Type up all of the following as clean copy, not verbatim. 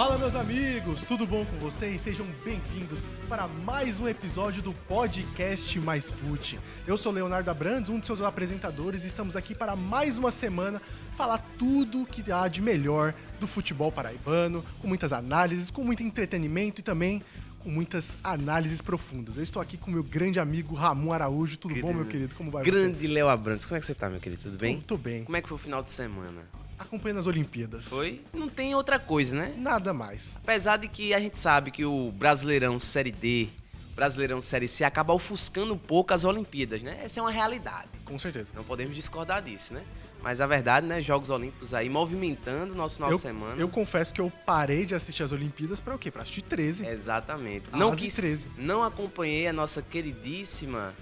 Fala, meus amigos, tudo bom com vocês? Sejam bem-vindos para mais um episódio do podcast Mais Fute. Eu sou Leonardo Abrantes, um de seus apresentadores, e estamos aqui para mais uma semana falar tudo que há de melhor do futebol paraibano, com muitas análises, com muito entretenimento e também com muitas análises profundas. Eu estou aqui com meu grande amigo Ramon Araújo. Tudo bom, meu querido? Como vai Grande Léo Abrantes, como é que você tá, meu querido? Tudo bem? Tô bem. Como é que foi o final de semana? Acompanhando as Olimpíadas. Foi? Não tem outra coisa, né? Nada mais. Apesar de que a gente sabe que o Brasileirão Série D, Brasileirão Série C acaba ofuscando um pouco as Olimpíadas, né? Essa é uma realidade. Com certeza. Não podemos discordar disso, né? Mas a verdade, né? Jogos Olímpicos aí movimentando o nosso final de semana. Eu confesso que eu parei de assistir as Olimpíadas para o quê? Para assistir 13. Exatamente. Não 13. Não acompanhei a nossa queridíssima...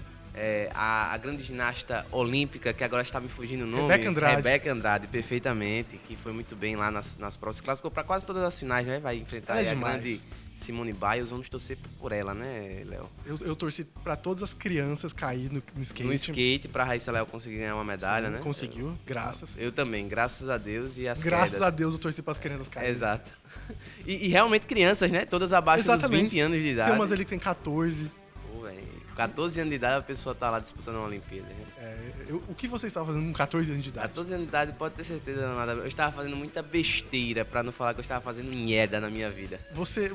a grande ginasta olímpica, que agora está me fugindo o nome. Rebeca Andrade, perfeitamente, que foi muito bem lá nas provas clássicas, para quase todas as finais, né? Vai enfrentar a grande Simone Biles. Vamos torcer por ela, né, Léo? Eu torci para todas as crianças cair no skate. No skate, para a Raíssa Léo conseguir ganhar uma medalha, Sim, né? Conseguiu, graças. Eu também, graças a Deus e as Graças quedas. a Deus eu torci para as crianças caírem. Exato. E realmente crianças, né? Todas abaixo dos 20 anos de idade. Tem umas ali que tem 14. Pô, velho. 14 anos de idade a pessoa tá lá disputando uma Olimpíada. Né? O que você estava fazendo com 14 anos de idade? 14 anos de idade, pode ter certeza, nada. Eu estava fazendo muita besteira, pra não falar que eu estava fazendo merda na minha vida. Você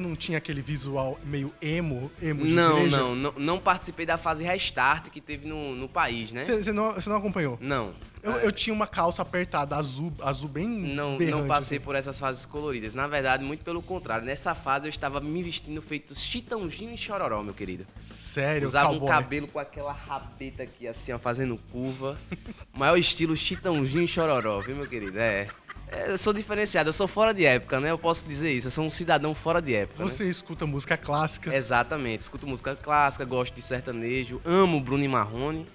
não tinha aquele visual meio emo de não, igreja? não participei da fase restart que teve no país, né? Você não acompanhou? Não. Eu tinha uma calça apertada, azul bem Não berrante, passei assim. por essas fases coloridas. Na verdade, muito pelo contrário. Nessa fase eu estava me vestindo feito Chitãozinho e Chororó, meu querido. Sério? Usava cowboy. um cabelo com aquela rabeta aqui, assim, ó, fazendo curva. O maior estilo Chitãozinho e Chororó, viu, meu querido? Eu sou diferenciado, eu sou fora de época, né? Eu posso dizer isso, eu sou um cidadão fora de época. Você escuta música clássica. Exatamente, escuto música clássica, gosto de sertanejo, amo Bruno e Marrone.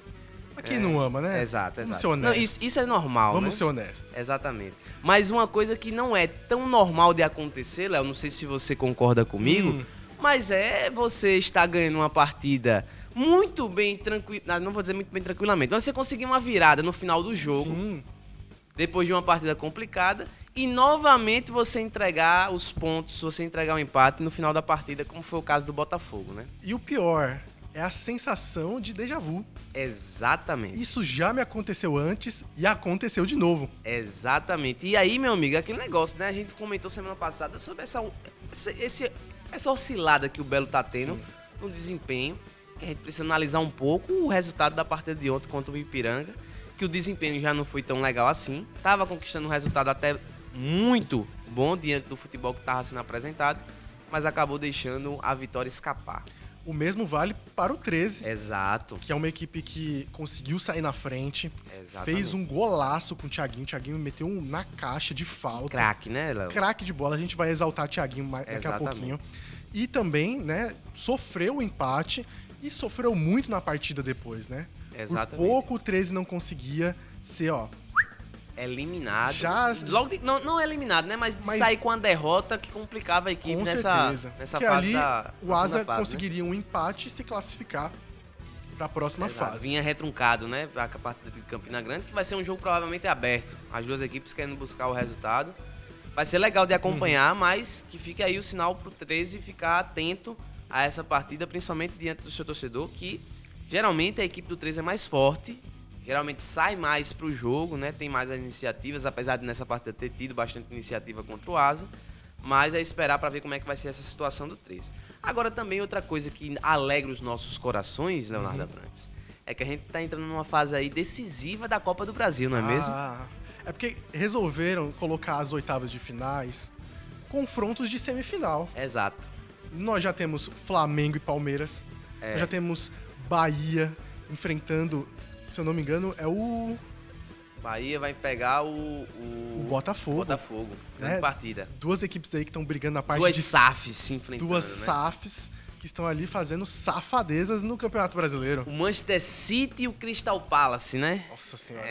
Mas quem não ama, né? Exato. Vamos ser honestos. Não, isso é normal, Vamos né? ser honestos. Exatamente. Mas uma coisa que não é tão normal de acontecer, Léo, não sei se você concorda comigo, mas é você estar ganhando uma partida muito bem tranquila, não vou dizer muito bem tranquilamente, mas você conseguir uma virada no final do jogo, Sim. depois de uma partida complicada, e novamente você entregar os pontos, você entregar o empate no final da partida, como foi o caso do Botafogo, né? E o pior é a sensação de déjà vu. Exatamente. Isso já me aconteceu antes e aconteceu de novo. Exatamente. E aí, meu amigo, aquele negócio, né? A gente comentou semana passada sobre essa oscilada que o Belo tá tendo no desempenho. Que a gente precisa analisar um pouco o resultado da partida de ontem contra o Ipiranga. Que o desempenho já não foi tão legal assim. Tava conquistando um resultado até muito bom diante do futebol que estava sendo apresentado. Mas acabou deixando a vitória escapar. O mesmo vale para o 13. Exato. Que é uma equipe que conseguiu sair na frente. Exatamente. Fez um golaço com o Thiaguinho. O Thiaguinho meteu na caixa de falta. Craque, né, Léo? Craque de bola. A gente vai exaltar o Thiaguinho daqui a pouquinho. E também, né, sofreu o empate e sofreu muito na partida depois, né? Exatamente. Por pouco o 13 não conseguia ser, eliminado. Logo não eliminado, né? Mas sair com a derrota que complicava a equipe nessa fase ali, da o Asa fase, conseguiria um empate e se classificar para a próxima fase. Vinha retruncado, né? A partida de Campina Grande, que vai ser um jogo provavelmente aberto. As duas equipes querendo buscar o resultado. Vai ser legal de acompanhar, mas que fique aí o sinal pro 13 ficar atento a essa partida, principalmente diante do seu torcedor, que geralmente a equipe do 13 é mais forte. Geralmente sai mais pro jogo, né? Tem mais as iniciativas, apesar de nessa partida ter tido bastante iniciativa contra o Asa. Mas é esperar para ver como é que vai ser essa situação do 13. Agora também outra coisa que alegra os nossos corações, Leonardo Abrantes, é que a gente tá entrando numa fase aí decisiva da Copa do Brasil, não é mesmo? É porque resolveram colocar as oitavas de finais confrontos de semifinal. Exato. Nós já temos Flamengo e Palmeiras. Nós já temos Bahia enfrentando... Se eu não me engano, é o... Bahia vai pegar o Botafogo. Botafogo. Grande partida. Duas equipes aí que estão brigando na parte duas de... SAFs se enfrentando, Duas né? SAFs que estão ali fazendo safadezas no Campeonato Brasileiro. O Manchester City e o Crystal Palace, né? Nossa Senhora.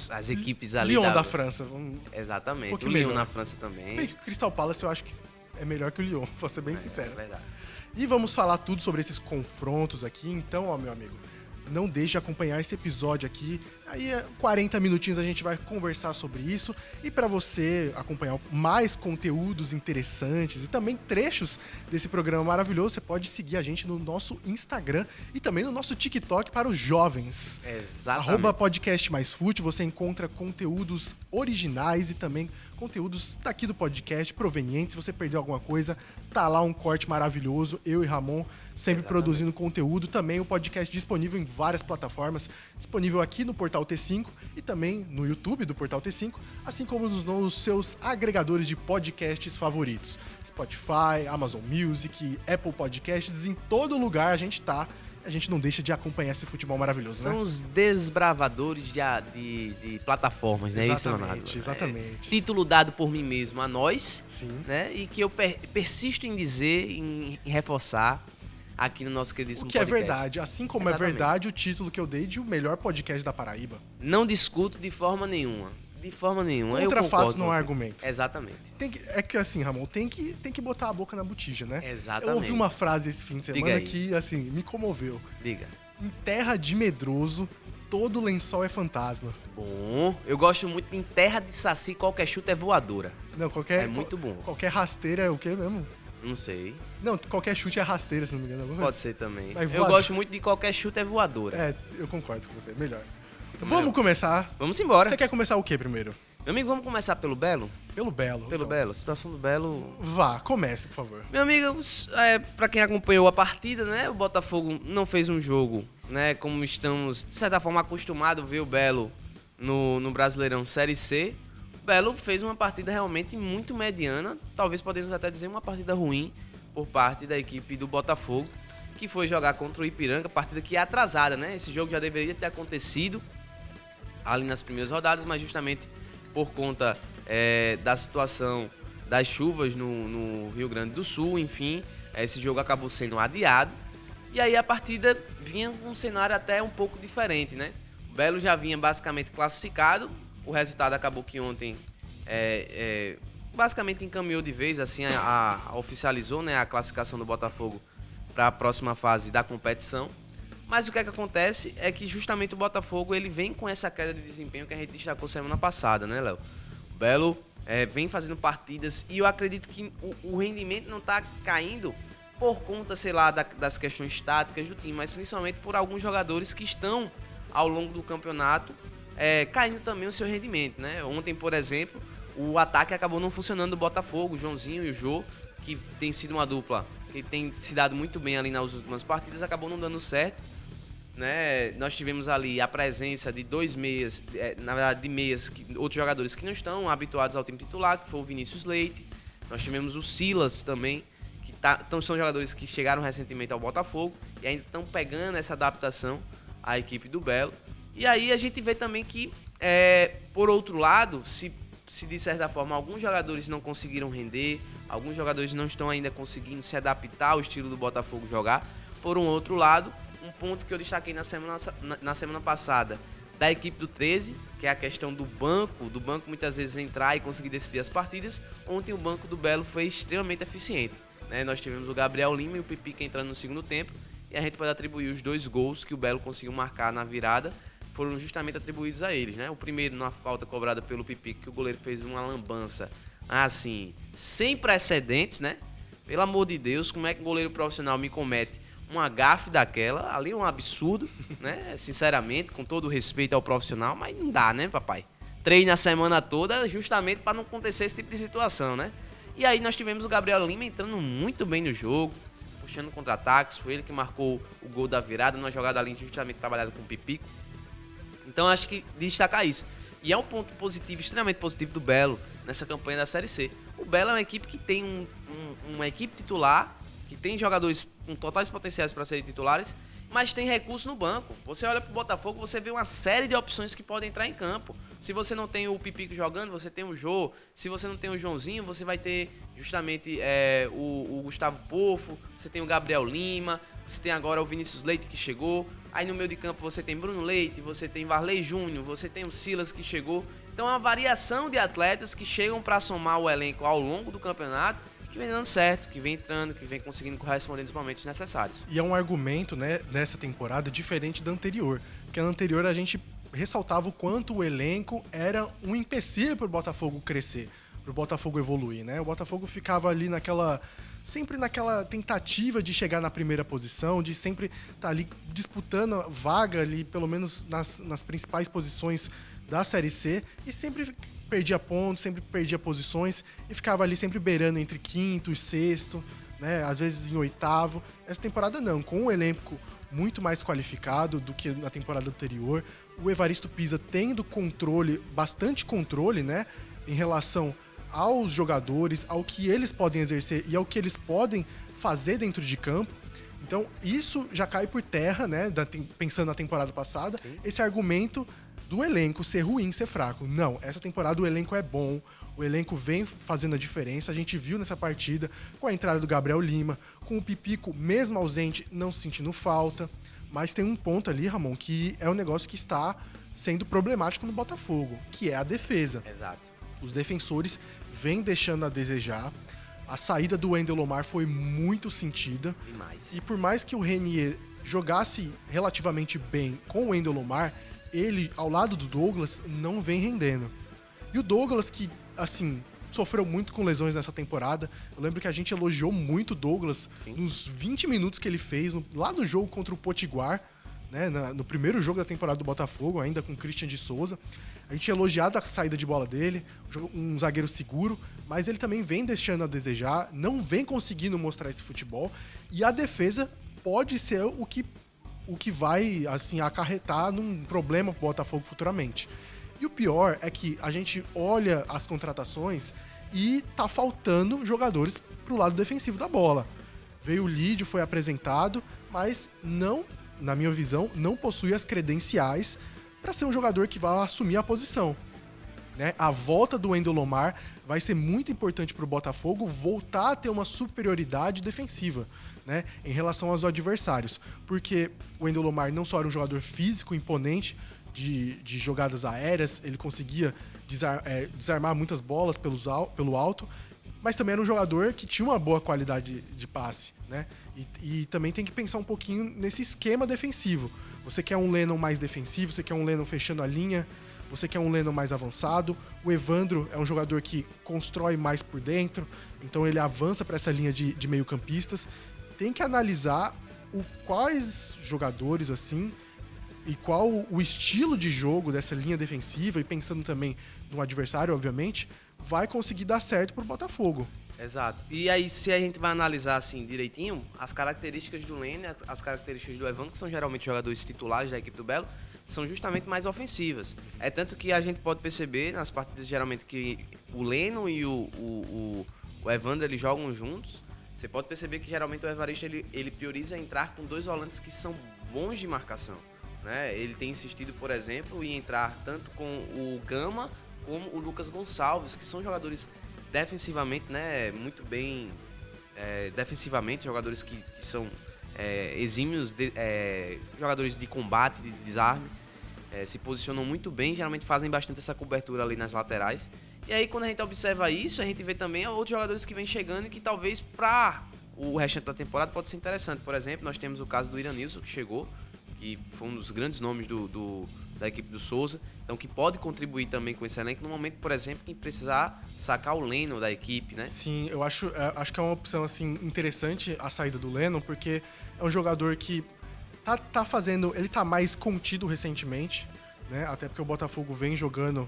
As equipes ali Lyon da França. Exatamente. O Lyon na França também. Se bem que o Crystal Palace eu acho que é melhor que o Lyon, pra ser bem sincero. É verdade. E vamos falar tudo sobre esses confrontos aqui. Então, ó, meu amigo, não deixe de acompanhar esse episódio aqui. Aí, 40 minutinhos a gente vai conversar sobre isso. E para você acompanhar mais conteúdos interessantes e também trechos desse programa maravilhoso, você pode seguir a gente no nosso Instagram e também no nosso TikTok para os jovens. Exatamente. @podcastmaisfute, você encontra conteúdos originais e também conteúdos daqui do podcast, provenientes. Se você perdeu alguma coisa, tá lá um corte maravilhoso. Eu e Ramon sempre produzindo conteúdo. Também o podcast disponível em várias plataformas. Disponível aqui no Portal T5 e também no YouTube do Portal T5, assim como nos seus agregadores de podcasts favoritos. Spotify, Amazon Music, Apple Podcasts, em todo lugar a gente tá. A gente não deixa de acompanhar esse futebol maravilhoso, São né? os desbravadores de plataformas, né? Isso, Leonardo? Exatamente. Título dado por mim mesmo a nós, Sim. né? E que eu persisto em dizer, em reforçar aqui no nosso queridíssimo O que é podcast. verdade. Assim como é Exatamente. verdade o título que eu dei de o melhor podcast da Paraíba. Não discuto de forma nenhuma. De forma nenhuma. Contra eu concordo fatos não com há você. argumento. Exatamente. É que assim, Ramon, tem que botar a boca na botija, né? Exatamente. Eu ouvi uma frase esse fim de Diga semana aí. que, assim, me comoveu. Diga. Em terra de medroso, todo lençol é fantasma. Bom, eu gosto muito em terra de saci, qualquer chute é voadora. Não, qualquer... É muito bom. Qualquer rasteira é o quê mesmo? Não sei. Não, qualquer chute é rasteira, se não me engano. alguma Pode coisa ser também. Mas Eu voador. gosto muito de qualquer chute é voadora. É, eu concordo com você. Melhor. Vamos começar. Vamos embora. Você quer começar o quê primeiro? Meu amigo, vamos começar pelo Belo? Pelo Belo. Pelo então. Belo. A situação do Belo. Vá, comece, por favor. Meu amigo, pra quem acompanhou a partida, né? O Botafogo não fez um jogo, né? Como estamos, de certa forma, acostumados a ver o Belo no Brasileirão Série C. O Belo fez uma partida realmente muito mediana. Talvez podemos até dizer uma partida ruim por parte da equipe do Botafogo, que foi jogar contra o Ipiranga, partida que é atrasada, né? Esse jogo já deveria ter acontecido ali nas primeiras rodadas, mas justamente por conta da situação das chuvas no Rio Grande do Sul, enfim, esse jogo acabou sendo adiado. E aí a partida vinha com um cenário até um pouco diferente, né? O Belo já vinha basicamente classificado, o resultado acabou que ontem basicamente encaminhou de vez, assim, oficializou, né, a classificação do Botafogo para a próxima fase da competição. Mas o que é que acontece é que justamente o Botafogo ele vem com essa queda de desempenho que a gente destacou semana passada, né, Léo? O Belo vem fazendo partidas e eu acredito que o rendimento não está caindo por conta, sei lá, das questões táticas do time, mas principalmente por alguns jogadores que estão ao longo do campeonato caindo também o seu rendimento, né? Ontem, por exemplo, o ataque acabou não funcionando do Botafogo, o Joãozinho e o Jô, que tem sido uma dupla que tem se dado muito bem ali nas últimas partidas, acabou não dando certo. Né? Nós tivemos ali a presença de dois meias, na verdade de meias, outros jogadores que não estão habituados ao time titular, que foi o Vinícius Leite. Nós tivemos o Silas também, que são jogadores que chegaram recentemente ao Botafogo e ainda estão pegando essa adaptação à equipe do Belo. E aí a gente vê também que, por outro lado, se de certa forma alguns jogadores não conseguiram render, alguns jogadores não estão ainda conseguindo se adaptar ao estilo do Botafogo jogar, por um outro lado, um ponto que eu destaquei na semana passada da equipe do 13, que é a questão do banco muitas vezes entrar e conseguir decidir as partidas. Ontem o banco do Belo foi extremamente eficiente, né? Nós tivemos o Gabriel Lima e o Pipica entrando no segundo tempo e a gente pode atribuir os 2 gols que o Belo conseguiu marcar na virada, foram justamente atribuídos a eles, né? O primeiro na falta cobrada pelo Pipica, que o goleiro fez uma lambança assim, sem precedentes, né? Pelo amor de Deus, como é que um goleiro profissional me comete uma gafe daquela? Ali é um absurdo, né? Sinceramente, com todo o respeito ao profissional, mas não dá, né, papai? Treina a semana toda justamente para não acontecer esse tipo de situação, né? E aí nós tivemos o Gabriel Lima entrando muito bem no jogo, puxando contra-ataques, foi ele que marcou o gol da virada, numa jogada ali justamente trabalhada com o Pipico. Então acho que destacar isso. E é um ponto positivo, extremamente positivo do Belo nessa campanha da Série C. O Belo é uma equipe que tem uma equipe titular, que tem jogadores com totais potenciais para serem titulares, mas tem recurso no banco. Você olha pro Botafogo, você vê uma série de opções que podem entrar em campo. Se você não tem o Pipico jogando, você tem o Jô. Se você não tem o Joãozinho, você vai ter justamente o Gustavo Pofo, você tem o Gabriel Lima, você tem agora o Vinícius Leite que chegou. Aí no meio de campo você tem Bruno Leite, você tem Varley Júnior, você tem o Silas que chegou. Então é uma variação de atletas que chegam para somar o elenco ao longo do campeonato que vem dando certo, que vem entrando, que vem conseguindo corresponder nos momentos necessários. E é um argumento, né, nessa temporada diferente da anterior. Porque na anterior a gente ressaltava o quanto o elenco era um empecilho para o Botafogo crescer, para o Botafogo evoluir, né? O Botafogo ficava ali sempre naquela tentativa de chegar na primeira posição, de sempre estar ali disputando vaga ali, pelo menos nas principais posições da Série C, e sempre perdia pontos, sempre perdia posições e ficava ali sempre beirando entre quinto e sexto, né? Às vezes em oitavo. Essa temporada não, com um elenco muito mais qualificado do que na temporada anterior, o Evaristo Pisa tendo bastante controle, né, em relação aos jogadores, ao que eles podem exercer e ao que eles podem fazer dentro de campo. Então, isso já cai por terra, né, pensando na temporada passada, sim, esse argumento do elenco ser ruim, ser fraco. Não, essa temporada o elenco é bom, o elenco vem fazendo a diferença. A gente viu nessa partida com a entrada do Gabriel Lima, com o Pipico, mesmo ausente, não sentindo falta. Mas tem um ponto ali, Ramon, que é um negócio que está sendo problemático no Botafogo, que é a defesa. Exato. Os defensores vêm deixando a desejar. A saída do Wendel Lomar foi muito sentida. Demais. E por mais que o Renier jogasse relativamente bem com o Wendel Lomar, ele, ao lado do Douglas, não vem rendendo. E o Douglas, que, assim, sofreu muito com lesões nessa temporada. Eu lembro que a gente elogiou muito o Douglas, sim, nos 20 minutos que ele fez lá no jogo contra o Potiguar, né, no primeiro jogo da temporada do Botafogo, ainda com o Christian de Souza. A gente elogiado a saída de bola dele, um zagueiro seguro, mas ele também vem deixando a desejar, não vem conseguindo mostrar esse futebol, e a defesa pode ser o que vai, assim, acarretar num problema pro Botafogo futuramente. E o pior é que a gente olha as contratações e tá faltando jogadores pro lado defensivo da bola. Veio o Lídio, foi apresentado, mas não, na minha visão, não possui as credenciais para ser um jogador que vai assumir a posição, né? A volta do Wendel Lomar vai ser muito importante para o Botafogo voltar a ter uma superioridade defensiva, né, em relação aos adversários, porque o Wendel Lomar não só era um jogador físico, imponente, de jogadas aéreas, ele conseguia desarmar muitas bolas pelo alto, mas também era um jogador que tinha uma boa qualidade de passe, né? E também tem que pensar um pouquinho nesse esquema defensivo. Você quer um Lennon mais defensivo, você quer um Lennon fechando a linha, você quer um Lennon mais avançado. O Evandro é um jogador que constrói mais por dentro, então ele avança para essa linha de meio-campistas. Tem que analisar quais jogadores, assim, e qual o estilo de jogo dessa linha defensiva, e pensando também no adversário, obviamente, vai conseguir dar certo pro Botafogo. Exato. E aí, se a gente vai analisar assim direitinho, as características do Lene, as características do Evandro, que são geralmente jogadores titulares da equipe do Belo, são justamente mais ofensivas. É tanto que a gente pode perceber nas partidas geralmente que o Leno e o Evandro, eles jogam juntos. Você pode perceber que geralmente o Evaristo ele prioriza entrar com dois volantes que são bons de marcação, né? Ele tem insistido, por exemplo, em entrar tanto com o Gama como o Lucas Gonçalves, que são jogadores defensivamente, né, muito bem defensivamente, jogadores que são exímios, jogadores de combate, de desarme, se posicionam muito bem, geralmente fazem bastante essa cobertura ali nas laterais. E aí, quando a gente observa isso, a gente vê também outros jogadores que vêm chegando e que talvez para o restante da temporada pode ser interessante. Por exemplo, nós temos o caso do Iranilson, que chegou, que foi um dos grandes nomes da equipe do Souza, então que pode contribuir também com esse elenco no momento, por exemplo, que precisar sacar o Leno da equipe, né? Sim, eu acho que é uma opção, assim, interessante a saída do Leno, porque é um jogador que tá fazendo, ele tá mais contido recentemente, né? Até porque o Botafogo vem jogando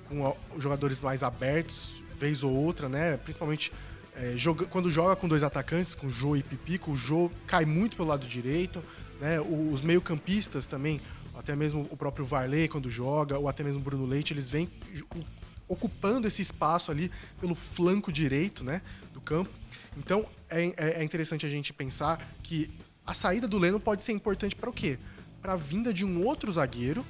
com jogadores mais abertos, vez ou outra, né? Principalmente quando joga com dois atacantes, com o Jô e Pipico, o Jô cai muito pelo lado direito, né? Os meio-campistas também, até mesmo o próprio Varley quando joga, ou até mesmo o Bruno Leite, eles vêm ocupando esse espaço ali pelo flanco direito, né, do campo. Então é interessante a gente pensar que a saída do Leno pode ser importante para o quê? Para a vinda de um outro zagueiro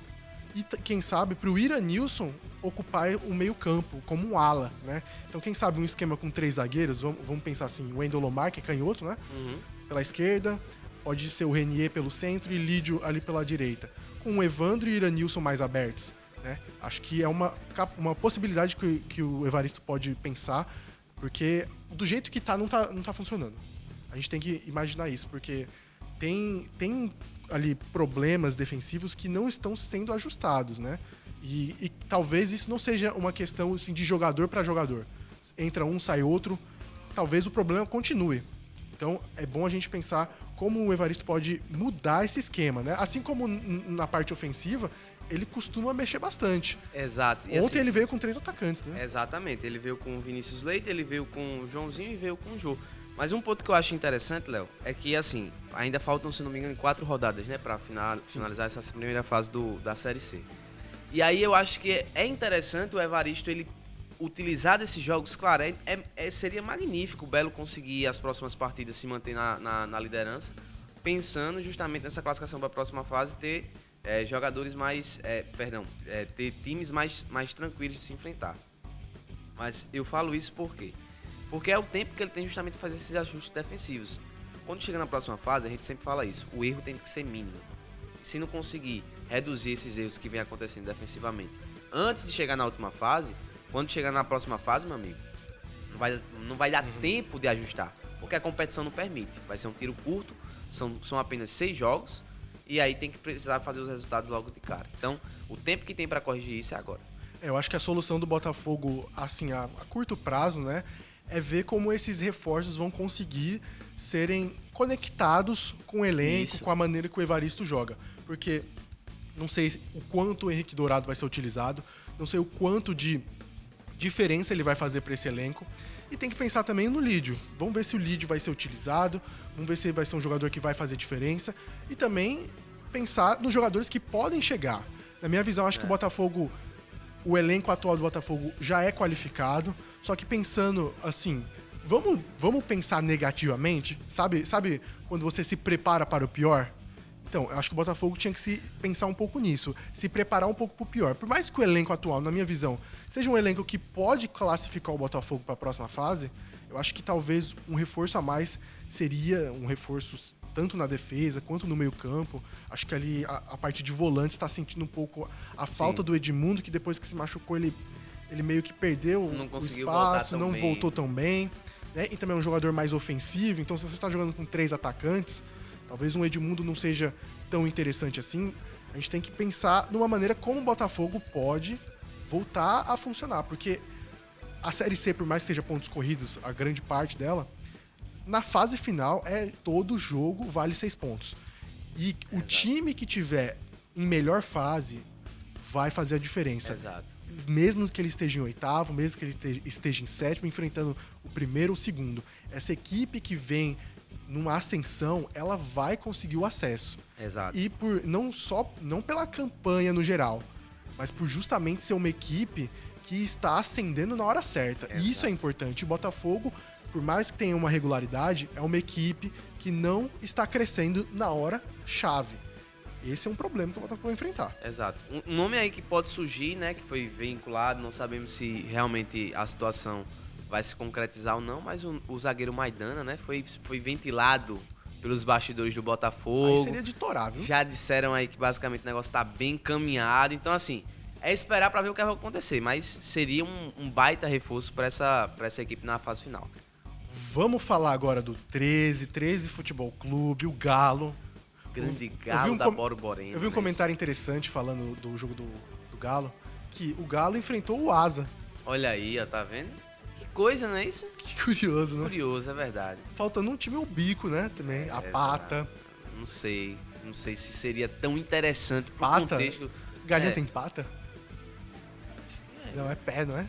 e, quem sabe, para o Iranilson ocupar o meio-campo como um ala, né? Então, quem sabe um esquema com 3 zagueiros, vamos pensar assim, o Wendel Lomar, que é canhoto, né? Uhum. Pela esquerda, pode ser o Renier pelo centro e Lídio ali pela direita, com o Evandro e o Iranilson mais abertos, né? Acho que é uma possibilidade que o Evaristo pode pensar Porque do jeito que não tá funcionando. A gente tem que imaginar isso, porque tem ali problemas defensivos que não estão sendo ajustados, né? E talvez isso não seja uma questão assim, de jogador para jogador. Entra um, sai outro, talvez o problema continue. Então é bom a gente pensar como o Evaristo pode mudar esse esquema, né? Assim como na parte ofensiva, ele costuma mexer bastante. Exato. Ontem assim, ele veio com 3 atacantes, né? Exatamente. Ele veio com o Vinícius Leite, ele veio com o Joãozinho e veio com o Jô. Mas um ponto que eu acho interessante, Léo, é que, assim, ainda faltam, se não me engano, 4 rodadas, né? Pra finalizar essa primeira fase da Série C. E aí eu acho que é interessante o Evaristo, ele utilizar desses jogos. Claro, seria magnífico o Belo conseguir as próximas partidas se manter na liderança, pensando justamente nessa classificação para a próxima fase, ter jogadores mais... ter times mais tranquilos de se enfrentar. Mas eu falo isso por quê? Porque é o tempo que ele tem justamente para fazer esses ajustes defensivos. Quando chega na próxima fase, a gente sempre fala isso, o erro tem que ser mínimo. Se não conseguir reduzir esses erros que vem acontecendo defensivamente antes de chegar na última fase, quando chegar na próxima fase, meu amigo, não vai dar tempo de ajustar, porque a competição não permite. Vai ser um tiro curto, são apenas 6 jogos, e aí tem que precisar fazer os resultados logo de cara. Então, o tempo que tem para corrigir isso é agora. Eu acho que a solução do Botafogo, assim, a curto prazo, né, é ver como esses reforços vão conseguir serem conectados com o elenco, com a maneira que o Evaristo joga. Porque não sei o quanto o Henrique Dourado vai ser utilizado, não sei o quanto de diferença ele vai fazer para esse elenco. E tem que pensar também no Lídio. Vamos ver se o Lídio vai ser utilizado, vamos ver se ele vai ser um jogador que vai fazer diferença. E também pensar nos jogadores que podem chegar. Na minha visão, acho que o Botafogo, o elenco atual do Botafogo já é qualificado, só que pensando assim, vamos pensar negativamente, sabe quando você se prepara para o pior? Então, eu acho que o Botafogo tinha que se pensar um pouco nisso, se preparar um pouco para o pior. Por mais que o elenco atual, na minha visão, seja um elenco que pode classificar o Botafogo para a próxima fase, eu acho que talvez um reforço a mais seria um reforço tanto na defesa quanto no meio-campo. Acho que ali a parte de volante está sentindo um pouco a falta do Edmundo, que depois que se machucou ele meio que perdeu o espaço, não voltou tão bem. Né? E também é um jogador mais ofensivo, então se você está jogando com 3 atacantes, talvez um Edmundo não seja tão interessante assim. A gente tem que pensar numa maneira como o Botafogo pode voltar a funcionar, porque a Série C, por mais que seja pontos corridos, a grande parte dela, na fase final, todo jogo vale 6 pontos. E o time que tiver em melhor fase vai fazer a diferença. Exato. Mesmo que ele esteja em 8º, mesmo que ele esteja em 7º, enfrentando o primeiro ou o segundo. Essa equipe que vem numa ascensão, ela vai conseguir o acesso. Exato. E não pela campanha no geral, mas por justamente ser uma equipe que está ascendendo na hora certa. Exato. E isso é importante. O Botafogo, por mais que tenha uma regularidade, é uma equipe que não está crescendo na hora chave. Esse é um problema que o Botafogo vai enfrentar. Exato. Um nome aí que pode surgir, né, que foi vinculado, não sabemos se realmente a situação vai se concretizar ou não, mas o zagueiro Maidana, né, foi ventilado pelos bastidores do Botafogo. Aí seria de torar, viu? Já disseram aí que basicamente o negócio tá bem encaminhado, então assim, é esperar para ver o que vai acontecer, mas seria um baita reforço para essa equipe na fase final. Vamos falar agora do 13 Futebol Clube, o Galo. Grande Galo da Boro Boreno. Eu vi um comentário interessante falando do jogo do Galo, que o Galo enfrentou o Asa. Olha aí, ó, tá vendo? Que coisa, não é isso? Que curioso, né? Curioso, é verdade. Faltando um time o bico, né? Também, a pata. Não sei se seria tão interessante pro pata? Contexto. Galinha tem pata? Não, é pé, não é?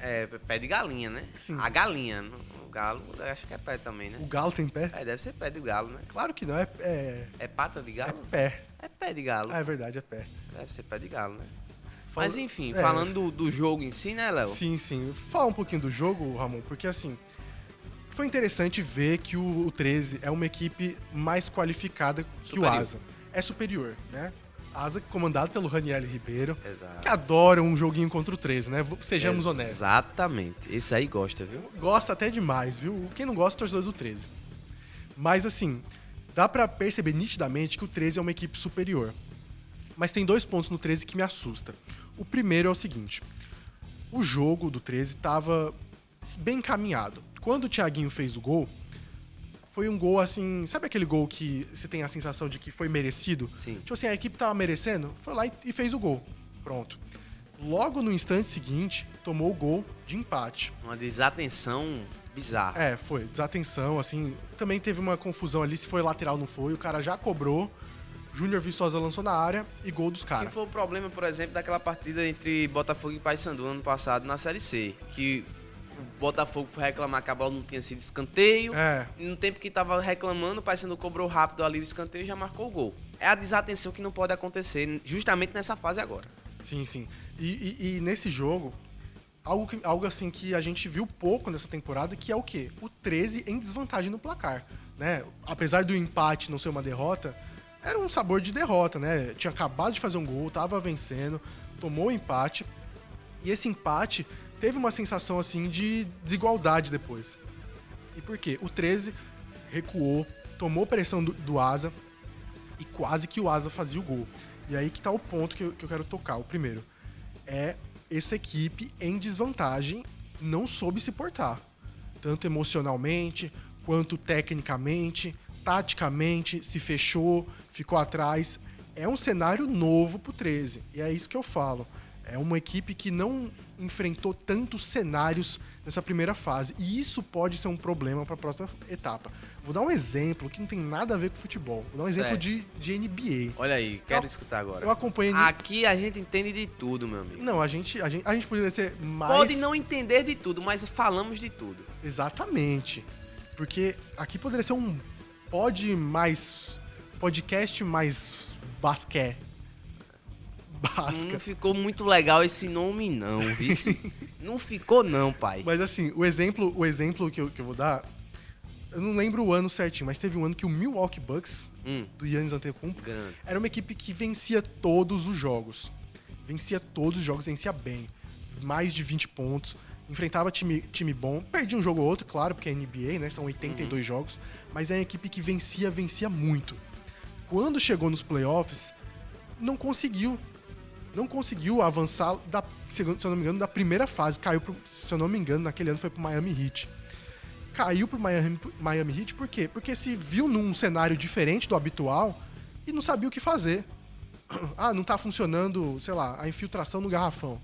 É pé de galinha, né? Sim. A galinha. O galo, acho que é pé também, né? O galo tem pé? Deve ser pé de galo, né? Claro que não, É pata de galo? É pé. É pé de galo. É verdade, é pé. Deve ser pé de galo, né? Mas enfim, É. falando do jogo em si, né, Léo? Sim, sim. Fala um pouquinho do jogo, Ramon, porque assim, foi interessante ver que o 13 é uma equipe mais qualificada que o Asa. É superior, né? Asa comandado pelo Raniel Ribeiro, Exato. que adora um joguinho contra o 13, né? Sejamos honestos. Exatamente. Esse aí gosta, viu? Gosta até demais, viu? Quem não gosta é o torcedor do 13. Mas assim, dá pra perceber nitidamente que o 13 é uma equipe superior. Mas tem 2 pontos no 13 que me assusta. O primeiro é o seguinte: o jogo do 13 tava bem encaminhado. Quando o Thiaguinho fez o gol, foi um gol assim... Sabe aquele gol que você tem a sensação de que foi merecido? Sim. Tipo assim, a equipe tava merecendo, foi lá e fez o gol. Pronto. Logo no instante seguinte, tomou o gol de empate. Uma desatenção bizarra. Foi. Desatenção, assim. Também teve uma confusão ali, se foi lateral ou não foi. O cara já cobrou, Júnior Viçosa lançou na área e gol dos Que caras. foi o problema, por exemplo, daquela partida entre Botafogo e Paysandu ano passado na Série C. Que o Botafogo foi reclamar que a bola não tinha sido escanteio. E no tempo que tava reclamando, o Paysandu cobrou rápido ali o escanteio e já marcou o gol. É a desatenção que não pode acontecer justamente nessa fase agora. Sim, sim. E nesse jogo, algo assim que a gente viu pouco nessa temporada, que é o quê? O 13 em desvantagem no placar, né? Apesar do empate não ser uma derrota, era um sabor de derrota, né? Tinha acabado de fazer um gol, tava vencendo, tomou o empate, e esse empate teve uma sensação assim de desigualdade depois. E por quê? O 13 recuou, tomou pressão do Asa, e quase que o Asa fazia o gol. E aí que tá o ponto que eu quero tocar. O primeiro é essa equipe em desvantagem não soube se portar. Tanto emocionalmente, quanto tecnicamente, taticamente, se fechou, ficou atrás. É um cenário novo pro 13. E é isso que eu falo. É uma equipe que não enfrentou tantos cenários nessa primeira fase. E isso pode ser um problema para a próxima etapa. Vou dar um exemplo que não tem nada a ver com futebol. Vou dar um exemplo de NBA. Olha aí, quero escutar agora. Eu acompanhei... Aqui a gente entende de tudo, meu amigo. Não, a gente poderia ser mais... Pode não entender de tudo, mas falamos de tudo. Exatamente. Porque aqui poderia ser um podcast mais basquete. Basca. Não ficou muito legal esse nome não, vice. Não ficou não, pai. Mas assim, o exemplo que eu vou dar, eu não lembro o ano certinho, mas teve um ano que o Milwaukee Bucks, do Giannis Antetokounmpo, era uma equipe que vencia todos os jogos. Vencia bem. Mais de 20 pontos. Enfrentava time bom. Perdia um jogo ou outro, claro, porque é NBA, né? São 82 jogos. Mas é uma equipe que vencia muito. Quando chegou nos playoffs, não conseguiu avançar, se eu não me engano, da primeira fase. Caiu, se eu não me engano, naquele ano foi pro Miami Heat. Caiu pro Miami Heat por quê? Porque se viu num cenário diferente do habitual e não sabia o que fazer. Ah, não tá funcionando, sei lá, a infiltração no garrafão.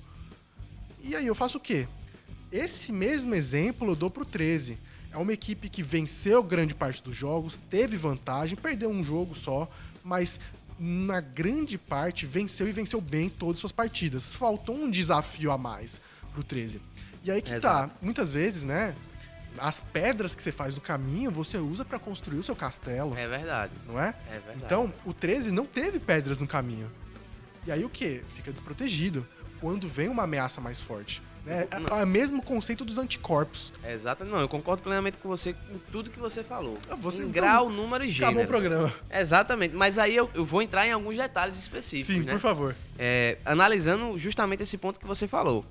E aí eu faço o quê? Esse mesmo exemplo eu dou pro 13. É uma equipe que venceu grande parte dos jogos, teve vantagem, perdeu um jogo só, mas na grande parte venceu bem todas as suas partidas. Faltou um desafio a mais pro 13. E aí que Exato. Tá, muitas vezes, né, as pedras que você faz no caminho, você usa pra construir o seu castelo. É verdade. Não é? É verdade. Então, o 13 não teve pedras no caminho. E aí o quê? Fica desprotegido quando vem uma ameaça mais forte. É o mesmo conceito dos anticorpos. Exato. Não, eu concordo plenamente com você, com tudo que você falou. Em grau, número e gênero. Acabou o programa. Exatamente. Mas aí eu vou entrar em alguns detalhes específicos. Sim, né? Por favor. Analisando justamente esse ponto que você falou.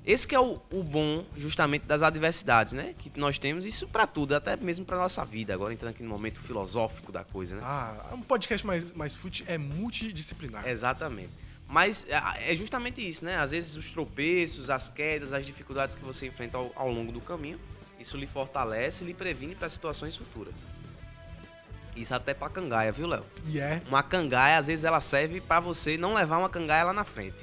Esse que é o bom, justamente, das adversidades, né? Que nós temos, isso pra tudo, até mesmo pra nossa vida. Agora entrando aqui no momento filosófico da coisa, né? Um podcast mais fute é multidisciplinar. Exatamente. Mas é justamente isso, né? Às vezes os tropeços, as quedas, as dificuldades que você enfrenta ao longo do caminho, isso lhe fortalece e lhe previne para situações futuras. Isso até pra cangaia, viu, Léo? Uma cangaia, às vezes, ela serve pra você não levar uma cangaia lá na frente.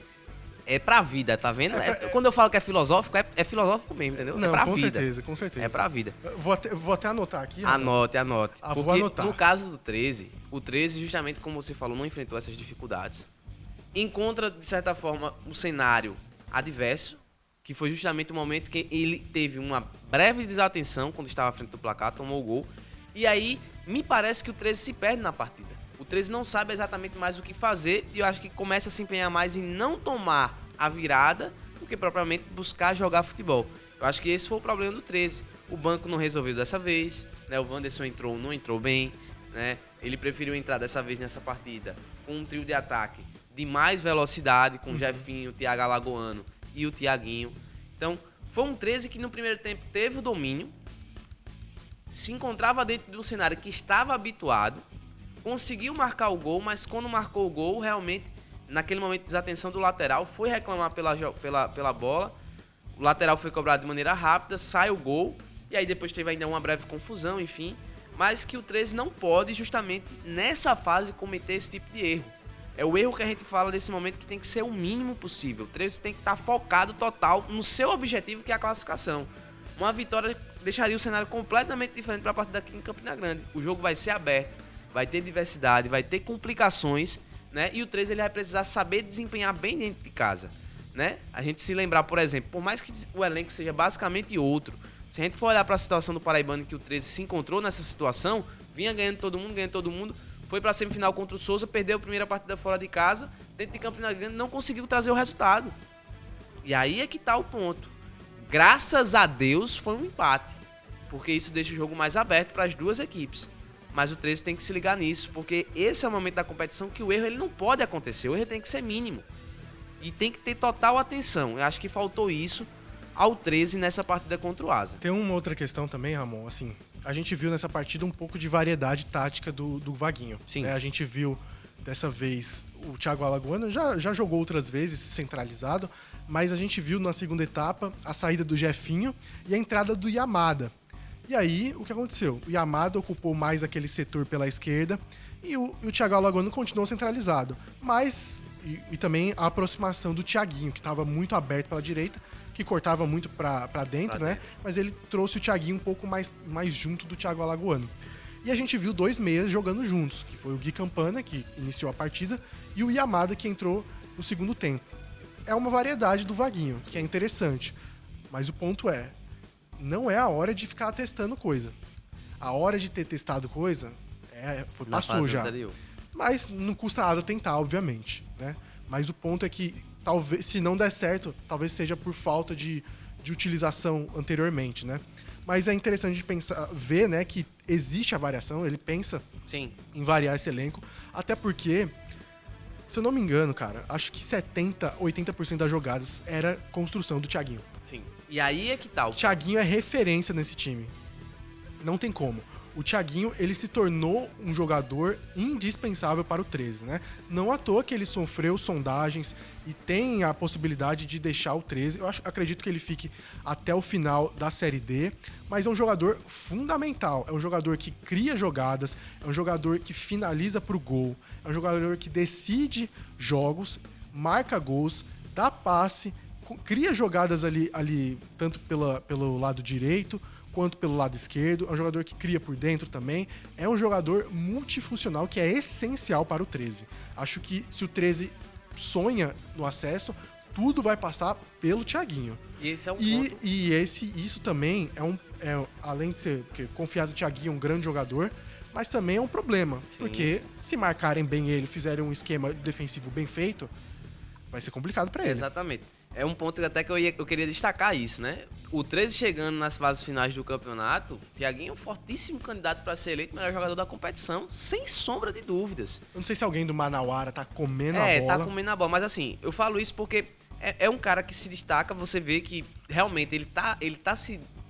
É pra vida, tá vendo? Quando eu falo que é filosófico, é filosófico mesmo, entendeu? Não, é pra com vida. Com certeza. É pra vida. Vou até anotar aqui. Anote. Porque vou anotar. No caso do 13, o 13, justamente como você falou, não enfrentou essas dificuldades. Encontra, de certa forma, um cenário adverso, que foi justamente o momento que ele teve uma breve desatenção quando estava à frente do placar, tomou o gol. E aí, me parece que o 13 se perde na partida. O 13 não sabe exatamente mais o que fazer e eu acho que começa a se empenhar mais em não tomar a virada do que propriamente buscar jogar futebol. Eu acho que esse foi o problema do 13. O banco não resolveu dessa vez, né? O Wanderson não entrou bem, né? Ele preferiu entrar dessa vez nessa partida com um trio de ataque de mais velocidade, com o Jefinho, o Thiago Alagoano e o Thiaguinho. Então, foi um 13 que no primeiro tempo teve o domínio, se encontrava dentro de um cenário que estava habituado, conseguiu marcar o gol, mas quando marcou o gol, realmente, naquele momento de desatenção do lateral, foi reclamar pela bola, O lateral foi cobrado de maneira rápida, sai o gol, e aí depois teve ainda uma breve confusão, enfim. Mas que o 13 não pode, justamente nessa fase, cometer esse tipo de erro. É o erro que a gente fala desse momento, que tem que ser o mínimo possível. O 13 tem que estar focado total no seu objetivo, que é a classificação. Uma vitória deixaria o cenário completamente diferente para a partida aqui em Campina Grande. O jogo vai ser aberto, vai ter diversidade, vai ter complicações, né? E o 13 ele vai precisar saber desempenhar bem dentro de casa, né? A gente se lembrar, por exemplo, por mais que o elenco seja basicamente outro, se a gente for olhar para a situação do Paraibano, que o 13 se encontrou nessa situação, vinha ganhando todo mundo, foi para a semifinal contra o Souza, perdeu a primeira partida fora de casa, dentro de Campina Grande não conseguiu trazer o resultado. E aí é que tá o ponto. Graças a Deus foi um empate, porque isso deixa o jogo mais aberto para as duas equipes. Mas o 13 tem que se ligar nisso, porque esse é o momento da competição que o erro ele não pode acontecer, o erro tem que ser mínimo. E tem que ter total atenção. Eu acho que faltou isso ao 13 nessa partida contra o Asa. Tem uma outra questão também, Ramon, assim, a gente viu nessa partida um pouco de variedade tática do Vaguinho. Sim. Né? A gente viu, dessa vez, o Thiago Alagoano já jogou outras vezes centralizado, mas a gente viu na segunda etapa a saída do Jefinho e a entrada do Yamada. E aí, o que aconteceu? O Yamada ocupou mais aquele setor pela esquerda e o Thiago Alagoano continuou centralizado. Mas, e também a aproximação do Thiaguinho, que estava muito aberto pela direita, que cortava muito pra dentro, né? Mas ele trouxe o Thiaguinho um pouco mais junto do Thiago Alagoano. E a gente viu 2 meias jogando juntos, que foi o Gui Campana, que iniciou a partida, e o Yamada, que entrou no segundo tempo. É uma variedade do Vaguinho, que é interessante. Mas o ponto é, não é a hora de ficar testando coisa. A hora de ter testado coisa, passou já. Anterior. Mas não custa nada tentar, obviamente, né? Mas o ponto é que, talvez, se não der certo, talvez seja por falta de utilização anteriormente, né? Mas é interessante de pensar, ver, né, que existe a variação, ele pensa Sim. em variar esse elenco, até porque, se eu não me engano, cara, acho que 70%, 80% das jogadas era construção do Thiaguinho. Sim. E aí é que tá. O Thiaguinho é referência nesse time. Não tem como. O Thiaguinho, ele se tornou um jogador indispensável para o 13, né? Não à toa que ele sofreu sondagens e tem a possibilidade de deixar o 13. Eu acredito que ele fique até o final da Série D, mas é um jogador fundamental. É um jogador que cria jogadas, é um jogador que finaliza pro gol, é um jogador que decide jogos, marca gols, dá passe, cria jogadas ali tanto pelo lado direito quanto pelo lado esquerdo. É um jogador que cria por dentro também. É um jogador multifuncional que é essencial para o 13. Acho que se o 13 sonha no acesso, tudo vai passar pelo Thiaguinho. E esse é um ponto. Isso também além de ser confiar no Thiaguinho, um grande jogador, mas também é um problema. Sim. Porque se marcarem bem ele, fizerem um esquema defensivo bem feito, vai ser complicado para ele. Exatamente. É um ponto até que eu queria destacar isso, né? O 13 chegando nas fases finais do campeonato, Thiaguinho é um fortíssimo candidato para ser eleito o melhor jogador da competição, sem sombra de dúvidas. Eu não sei se alguém do Manauara tá comendo a bola. Tá comendo a bola, mas assim, eu falo isso porque é um cara que se destaca, você vê que realmente ele tá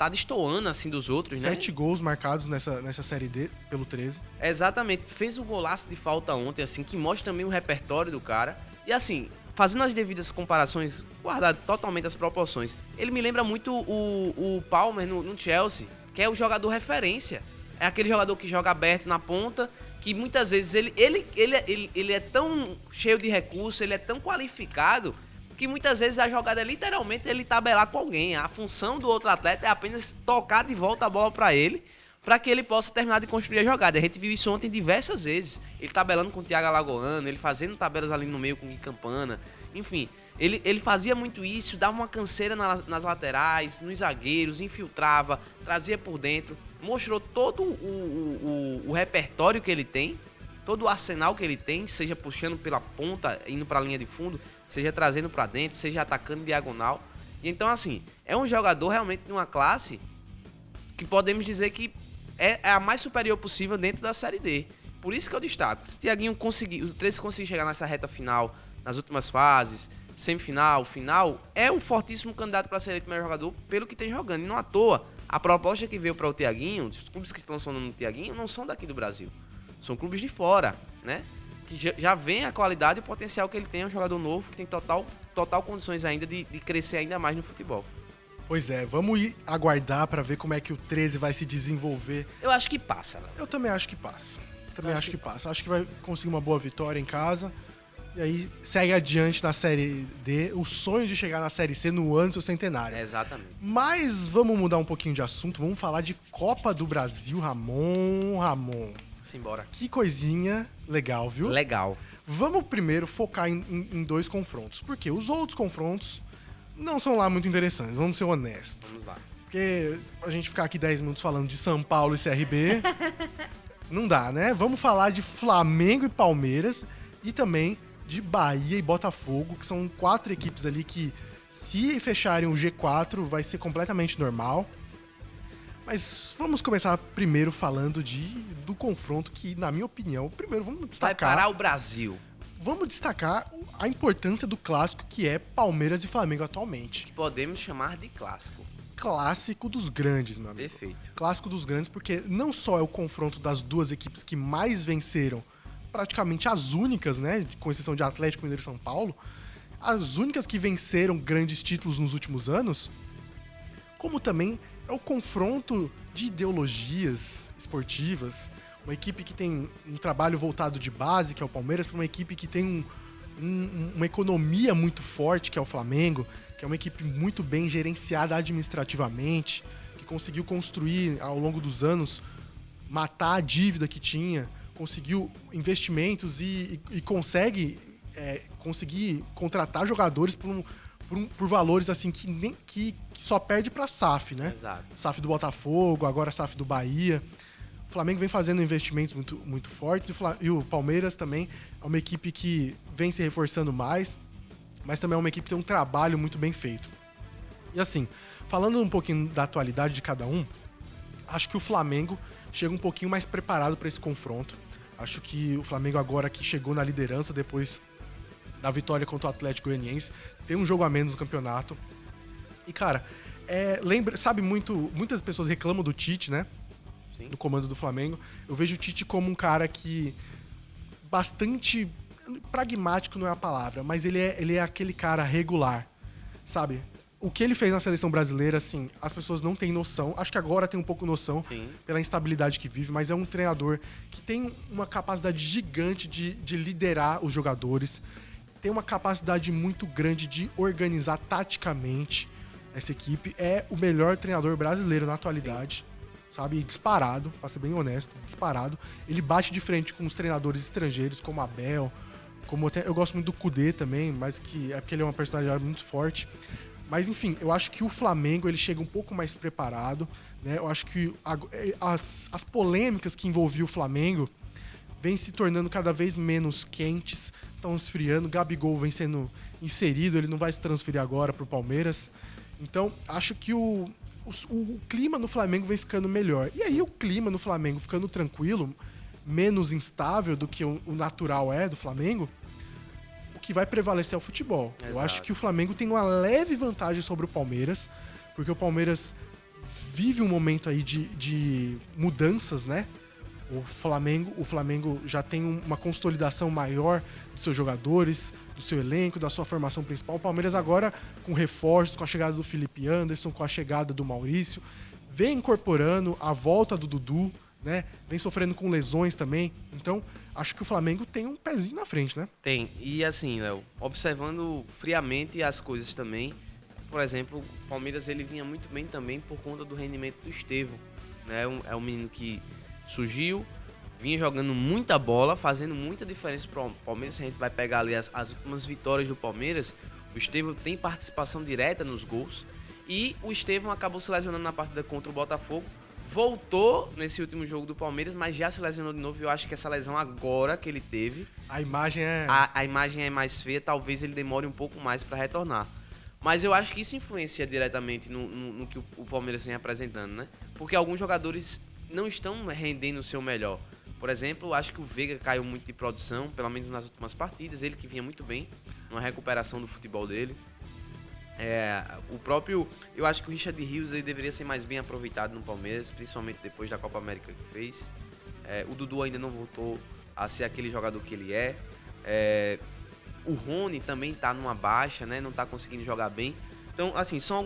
destoando assim dos outros, 7 gols marcados nessa Série D pelo 13. Exatamente, fez um golaço de falta ontem, assim, que mostra também o repertório do cara. E assim, fazendo as devidas comparações, guardado totalmente as proporções, ele me lembra muito o Palmer no Chelsea, que é o jogador referência. É aquele jogador que joga aberto na ponta, que muitas vezes ele é tão cheio de recursos, ele é tão qualificado, que muitas vezes a jogada é literalmente ele tabelar com alguém. A função do outro atleta é apenas tocar de volta a bola para ele, para que ele possa terminar de construir a jogada. A gente viu isso ontem diversas vezes. Ele tabelando com o Thiago Alagoano, ele fazendo tabelas ali no meio com o Gui Campana. Enfim, ele fazia muito isso, dava uma canseira nas laterais, nos zagueiros, infiltrava, trazia por dentro. Mostrou todo o repertório que ele tem, todo o arsenal que ele tem, seja puxando pela ponta, indo para a linha de fundo, seja trazendo para dentro, seja atacando diagonal. E então, assim, é um jogador realmente de uma classe que podemos dizer que é a mais superior possível dentro da Série D. Por isso que eu destaco. Se o Thiaguinho conseguir, o 13 conseguir chegar nessa reta final, nas últimas fases, semifinal, final, é um fortíssimo candidato para ser eleito melhor jogador pelo que tem jogando. E não à toa, a proposta que veio para o Thiaguinho, os clubes que estão sonando no Thiaguinho, não são daqui do Brasil. São clubes de fora, né? Que já vem a qualidade e o potencial que ele tem. É um jogador novo que tem total condições ainda de crescer ainda mais no futebol. Pois é, vamos aguardar pra ver como é que o 13 vai se desenvolver. Eu acho que passa, Léo. Eu também acho que passa. Acho que vai conseguir uma boa vitória em casa. E aí segue adiante na Série D. O sonho de chegar na Série C no ano do seu centenário. Exatamente. Mas vamos mudar um pouquinho de assunto. Vamos falar de Copa do Brasil, Ramon. Simbora. Que coisinha legal, viu? Legal. Vamos primeiro focar em dois confrontos. Porque os outros confrontos não são lá muito interessantes. Vamos ser honestos. Vamos lá. Porque a gente ficar aqui 10 minutos falando de São Paulo e CRB... não dá, né? Vamos falar de Flamengo e Palmeiras. E também de Bahia e Botafogo, que são 4 equipes ali que, se fecharem o G4, vai ser completamente normal. Mas vamos começar primeiro falando do confronto que, na minha opinião, primeiro vamos destacar... Vai parar o Brasil. Vamos destacar a importância do clássico que é Palmeiras e Flamengo atualmente. Que podemos chamar de clássico. Clássico dos grandes, meu amigo. Perfeito. Clássico dos grandes porque não só é o confronto das duas equipes que mais venceram, praticamente as únicas, né, com exceção de Atlético Mineiro e São Paulo, as únicas que venceram grandes títulos nos últimos anos, como também é o confronto de ideologias esportivas, uma equipe que tem um trabalho voltado de base, que é o Palmeiras, para uma equipe que tem uma economia muito forte, que é o Flamengo, que é uma equipe muito bem gerenciada administrativamente, que conseguiu construir ao longo dos anos, matar a dívida que tinha, conseguiu investimentos e consegue conseguir contratar jogadores por valores assim que só perde para a SAF, né? Exato. SAF do Botafogo, agora a SAF do Bahia. O Flamengo vem fazendo investimentos muito, muito fortes e o Palmeiras também é uma equipe que vem se reforçando mais, mas também é uma equipe que tem um trabalho muito bem feito. E assim, falando um pouquinho da atualidade de cada um, acho que o Flamengo chega um pouquinho mais preparado para esse confronto. Acho que o Flamengo agora que chegou na liderança depois da vitória contra o Atlético Goianiense, tem um jogo a menos no campeonato. E cara, muitas pessoas reclamam do Tite, né? Sim. No comando do Flamengo. Eu vejo o Tite como um cara que bastante pragmático não é a palavra, mas ele é aquele cara regular, sabe? O que ele fez na seleção brasileira, assim, as pessoas não têm noção. Acho que agora tem um pouco noção. Sim. Pela instabilidade que vive, mas é um treinador que tem uma capacidade gigante de liderar os jogadores, tem uma capacidade muito grande de organizar taticamente essa equipe. É o melhor treinador brasileiro na atualidade. Sim. Sabe? Disparado, pra ser bem honesto, disparado. Ele bate de frente com os treinadores estrangeiros, como Abel, eu gosto muito do Kudê também, mas que é porque ele é uma personalidade muito forte. Mas enfim, eu acho que o Flamengo ele chega um pouco mais preparado, né? Eu acho que as polêmicas que envolviam o Flamengo vêm se tornando cada vez menos quentes, estão esfriando. Gabigol vem sendo inserido, ele não vai se transferir agora para o Palmeiras. Então, acho que o clima no Flamengo vem ficando melhor. E aí o clima no Flamengo ficando tranquilo, menos instável do que o natural é do Flamengo, o que vai prevalecer é o futebol. Exato. Eu acho que o Flamengo tem uma leve vantagem sobre o Palmeiras, porque o Palmeiras vive um momento aí de mudanças, né? O Flamengo já tem uma consolidação maior dos seus jogadores, do seu elenco, da sua formação principal. O Palmeiras agora, com reforços, com a chegada do Felipe Anderson, com a chegada do Maurício, vem incorporando a volta do Dudu, né? Vem sofrendo com lesões também. Então, acho que o Flamengo tem um pezinho na frente, né? Tem. E assim, Léo, observando friamente as coisas também, por exemplo, o Palmeiras ele vinha muito bem também por conta do rendimento do Estevão, né? É um menino que surgiu, vinha jogando muita bola, fazendo muita diferença para o Palmeiras. Se a gente vai pegar ali as últimas vitórias do Palmeiras, o Estevão tem participação direta nos gols. E o Estevão acabou se lesionando na partida contra o Botafogo. Voltou nesse último jogo do Palmeiras, mas já se lesionou de novo. E eu acho que essa lesão agora que ele teve... A imagem é... A imagem é mais feia, talvez ele demore um pouco mais para retornar. Mas eu acho que isso influencia diretamente no que o Palmeiras vem apresentando, né? Porque alguns jogadores não estão rendendo o seu melhor. Por exemplo, acho que o Veiga caiu muito de produção, pelo menos nas últimas partidas. Ele que vinha muito bem numa recuperação do futebol dele. Eu acho que o Richard Rios ele deveria ser mais bem aproveitado no Palmeiras, principalmente depois da Copa América que fez. O Dudu ainda não voltou a ser aquele jogador que ele é. O Rony também tá numa baixa, né? Não tá conseguindo jogar bem. Então, assim, são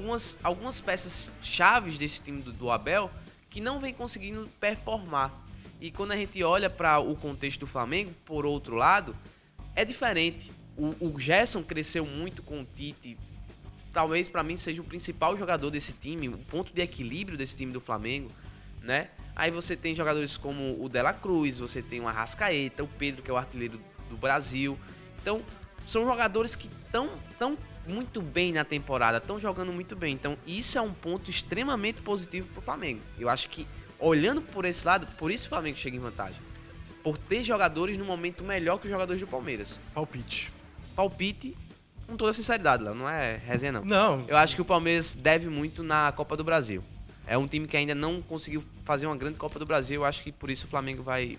algumas peças chaves desse time do Abel que não vem conseguindo performar. E quando a gente olha para o contexto do Flamengo, por outro lado, é diferente. O Gerson cresceu muito com o Tite. Talvez para mim seja o principal jogador desse time, o ponto de equilíbrio desse time do Flamengo, né? Aí você tem jogadores como o Dela Cruz, você tem o Arrascaeta, o Pedro, que é o artilheiro do Brasil. Então, são jogadores que estão muito bem na temporada, estão jogando muito bem. Então, isso é um ponto extremamente positivo pro Flamengo. Eu acho que, olhando por esse lado, por isso o Flamengo chega em vantagem. Por ter jogadores no momento melhor que os jogadores do Palmeiras. Palpite, com toda sinceridade, Léo, não é resenha não. Não. Eu acho que o Palmeiras deve muito na Copa do Brasil. É um time que ainda não conseguiu fazer uma grande Copa do Brasil. Eu acho que por isso o Flamengo vai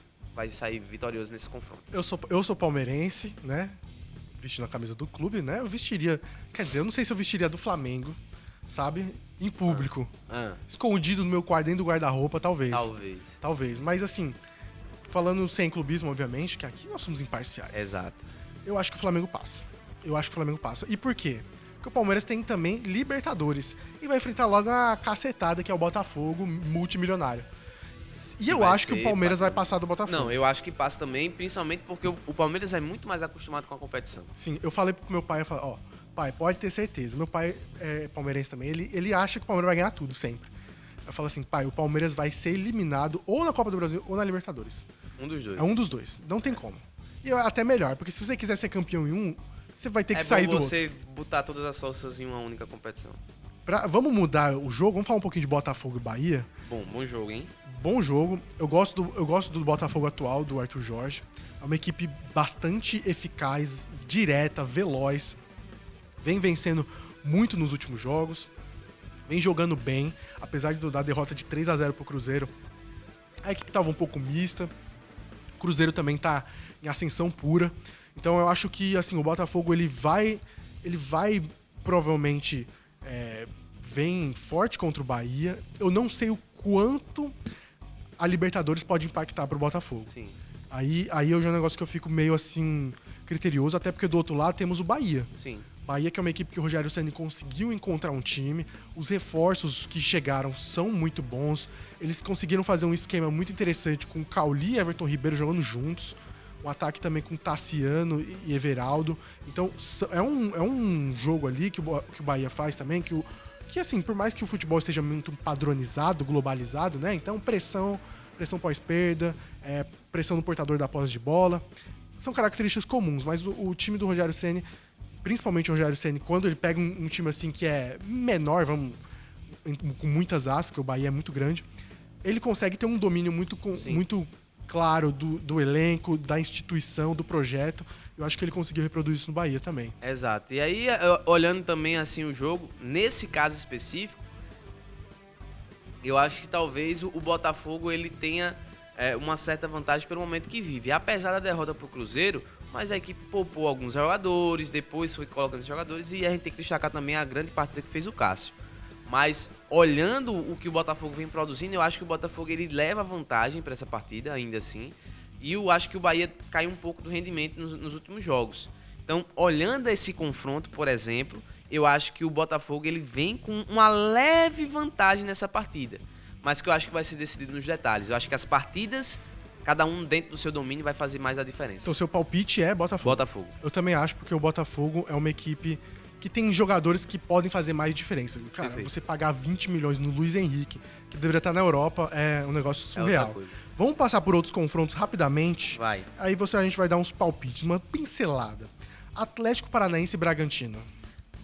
sair vitorioso nesse confronto. Eu sou palmeirense, né? Vestindo a camisa do clube, né? Eu vestiria... Quer dizer, eu não sei se eu vestiria do Flamengo, sabe? Em público. Escondido no meu quarto, dentro do guarda-roupa, talvez. Talvez. Mas assim, falando sem clubismo, obviamente, que aqui nós somos imparciais. Exato. Eu acho que o Flamengo passa. E por quê? Porque o Palmeiras tem também Libertadores. E vai enfrentar logo a cacetada, que é o Botafogo, multimilionário. E eu acho que o Palmeiras vai passar do Botafogo. Não, eu acho que passa também, principalmente porque o Palmeiras é muito mais acostumado com a competição. Sim, eu falei pro meu pai, pai, pode ter certeza. Meu pai é palmeirense também, ele acha que o Palmeiras vai ganhar tudo, sempre. Eu falo assim, pai, o Palmeiras vai ser eliminado ou na Copa do Brasil ou na Libertadores. Um dos dois. É um dos dois, não tem como. E até melhor, porque se você quiser ser campeão em um, você vai ter que sair do outro. É bom você botar todas as forças em uma única competição. Vamos mudar o jogo, vamos falar um pouquinho de Botafogo e Bahia. Bom jogo, hein? Bom jogo. Eu gosto do Botafogo atual, do Arthur Jorge. É uma equipe bastante eficaz, direta, veloz. Vem vencendo muito nos últimos jogos. Vem jogando bem, apesar da derrota de 3-0 pro Cruzeiro. A equipe estava um pouco mista. O Cruzeiro também tá em ascensão pura. Então eu acho que assim, o Botafogo ele vai provavelmente vem forte contra o Bahia. Eu não sei o quanto a Libertadores pode impactar pro Botafogo. Sim. Aí é um negócio que eu fico meio assim criterioso, até porque do outro lado temos o Bahia. Sim. Bahia, que é uma equipe que o Rogério Ceni conseguiu encontrar um time. Os reforços que chegaram são muito bons. Eles conseguiram fazer um esquema muito interessante com Cauli e Everton Ribeiro jogando juntos. Um ataque também com Tassiano e Everaldo. Então, é um jogo ali que o Bahia faz também, que assim, por mais que o futebol esteja muito padronizado, globalizado, né? Então, pressão pós-perda, pressão no portador da posse de bola. São características comuns, mas o time do Rogério Ceni, principalmente o Rogério Ceni, quando ele pega um time assim que é menor, com muitas aspas, porque o Bahia é muito grande, ele consegue ter um domínio muito claro do elenco, da instituição, do projeto. Eu acho que ele conseguiu reproduzir isso no Bahia também. Exato. E aí, olhando também assim o jogo, nesse caso específico, eu acho que talvez o Botafogo ele tenha uma certa vantagem pelo momento que vive. Apesar da derrota pro Cruzeiro, mas a equipe poupou alguns jogadores, depois foi colocando esses jogadores, e a gente tem que destacar também a grande partida que fez o Cássio. Mas, olhando o que o Botafogo vem produzindo, eu acho que o Botafogo ele leva vantagem para essa partida, ainda assim. E eu acho que o Bahia caiu um pouco do rendimento nos últimos jogos. Então, olhando esse confronto, por exemplo, eu acho que o Botafogo ele vem com uma leve vantagem nessa partida. Mas que eu acho que vai ser decidido nos detalhes. Eu acho que as partidas, cada um dentro do seu domínio, vai fazer mais a diferença. Então, seu palpite é Botafogo? Botafogo. Eu também acho, porque o Botafogo é uma equipe que tem jogadores que podem fazer mais diferença. Cara, Perfeito. Você pagar 20 milhões no Luiz Henrique, que deveria estar na Europa, é um negócio surreal. Vamos passar por outros confrontos rapidamente. Vai. Aí a gente vai dar uns palpites, uma pincelada. Atlético Paranaense e Bragantino.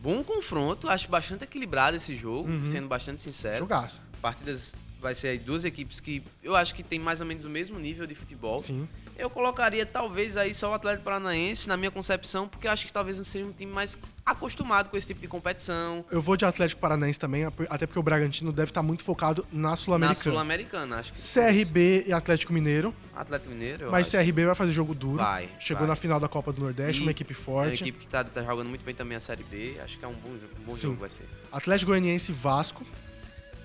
Bom confronto, acho bastante equilibrado esse jogo, sendo bastante sincero. Jogaço. Partidas vai ser aí duas equipes que eu acho que tem mais ou menos o mesmo nível de futebol. Sim. Eu colocaria talvez aí só o Atlético Paranaense, na minha concepção, porque eu acho que talvez não seja um time mais acostumado com esse tipo de competição. Eu vou de Atlético Paranaense também, até porque o Bragantino deve estar muito focado na Sul-Americana. Na Sul-Americana, acho que. CRB e Atlético Mineiro. Atlético Mineiro, Mas CRB vai fazer jogo duro. Chegou vai. na final da Copa do Nordeste, uma equipe forte. É uma equipe que tá jogando muito bem também a Série B. Acho que é um bom jogo vai ser. Atlético Goianiense e Vasco.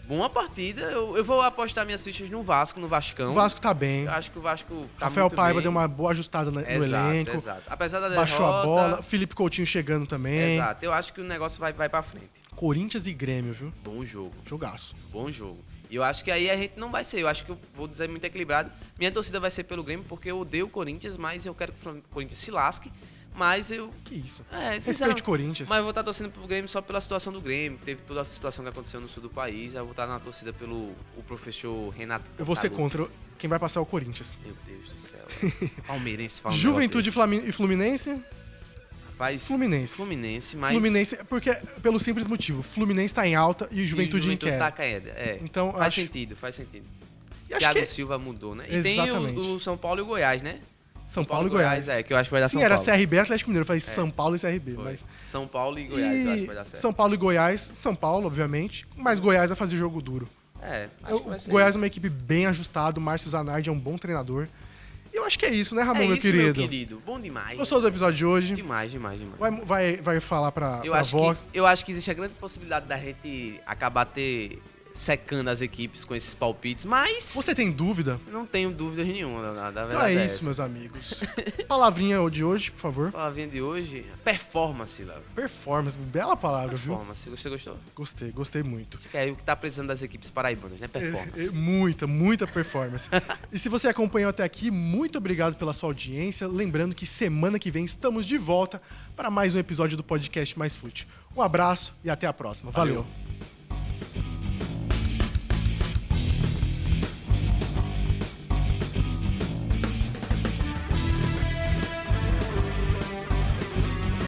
Boa partida. Eu vou apostar minhas fichas no Vasco, no Vascão. O Vasco tá bem. Eu acho que o Vasco tá Rafael muito Paiva bem. deu uma boa ajustada no elenco. Exato. Apesar da derrota... Baixou a bola. Felipe Coutinho chegando também. Exato. Eu acho que o negócio vai pra frente. Corinthians e Grêmio, viu? Bom jogo. Jogaço. Bom jogo. E eu acho que aí a gente não vai ser. Eu acho que eu vou dizer muito equilibrado. Minha torcida vai ser pelo Grêmio, porque eu odeio o Corinthians, mas eu quero que o Corinthians se lasque. Mas eu... Que isso? Respeite o Corinthians. Mas eu vou estar torcendo pro Grêmio só pela situação do Grêmio. Teve toda a situação que aconteceu no sul do país. Eu vou estar na torcida pelo o professor Renato. Eu vou ser contra. Quem vai passar é o Corinthians. Meu Deus do céu. Palmeirense fala um Juventude e Fluminense? Rapaz, Fluminense, mas... Fluminense, porque pelo simples motivo. Fluminense tá em alta e o Juventude em queda. Tá caindo, Então, faz sentido. E acho Thiago que... Silva mudou, né? Exatamente. E tem o São Paulo e o Goiás, né? São Paulo e Goiás. Que eu acho que vai dar São São Paulo. Sim, era CRB e Atlético Mineiro. Eu falei São Paulo e CRB. Mas... São Paulo e Goiás, eu acho que vai dar certo. São Paulo e Goiás. São Paulo, obviamente. Mas Goiás vai fazer jogo duro. Acho que vai ser Goiás isso. é uma equipe bem ajustada. O Márcio Zanardi é um bom treinador. E eu acho que é isso, né, Ramon, meu meu querido? Meu querido. Bom demais. Gostou do episódio de hoje? Demais. Vai falar pra Eu acho que existe a grande possibilidade da gente acabar secando as equipes com esses palpites, mas... Você tem dúvida? Não tenho dúvidas nenhuma, na verdade. Então é isso, meus amigos. Palavrinha de hoje, por favor. Palavrinha de hoje, performance, Léo. Performance, bela palavra, performance. Você gostou? Gostei muito. Que é o que tá precisando das equipes paraibanas, né? Performance. Muita performance. E se você acompanhou até aqui, muito obrigado pela sua audiência. Lembrando que semana que vem estamos de volta para mais um episódio do podcast Mais Fute. Um abraço e até a próxima. Valeu.